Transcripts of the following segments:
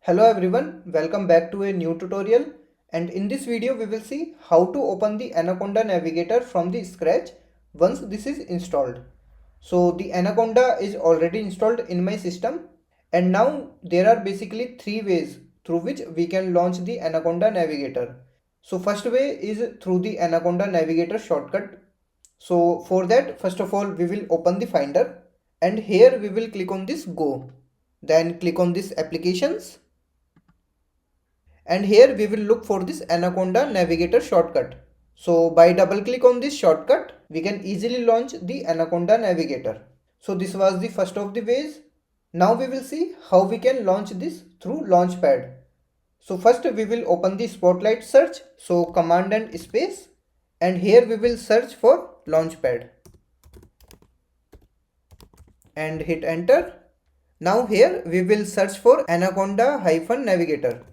Hello everyone, welcome back to a new tutorial, and in this video we will see how to open the Anaconda Navigator from the scratch once this is installed. So the Anaconda is already installed in my system, and now there are basically three ways through which we can launch the Anaconda Navigator. So first way is through the Anaconda Navigator shortcut. So for that, first of all we will open the Finder, and here we will click on this Go. Then click on this Applications, and here we will look for this Anaconda Navigator shortcut. So by double click on this shortcut, we can easily launch the Anaconda Navigator. So this was the first of the ways. Now we will see how we can launch this through Launchpad. So first we will open the Spotlight search. So command and space, and here we will search for Launchpad and hit enter. Now here we will search for Anaconda-Navigator.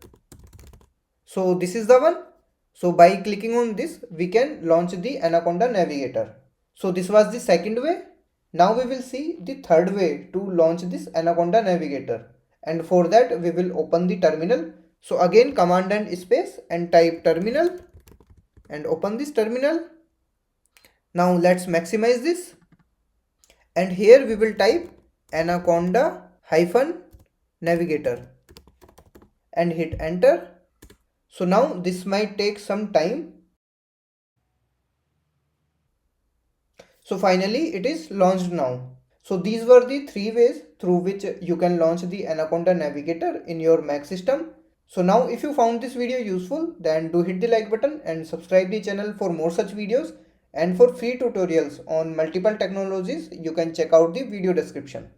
So this is the one. So by clicking on this, we can launch the Anaconda Navigator. So this was the second way. Now we will see the third way to launch this Anaconda Navigator. And for that, we will open the terminal. So again, command and space and type terminal and open this terminal. Now let's maximize this. And here we will type Anaconda-Navigator and hit enter. So now this might take some time. So finally it is launched now. So these were the three ways through which you can launch the Anaconda Navigator in your Mac system. So now if you found this video useful, then do hit the like button and subscribe the channel for more such videos. And for free tutorials on multiple technologies, you can check out the video description.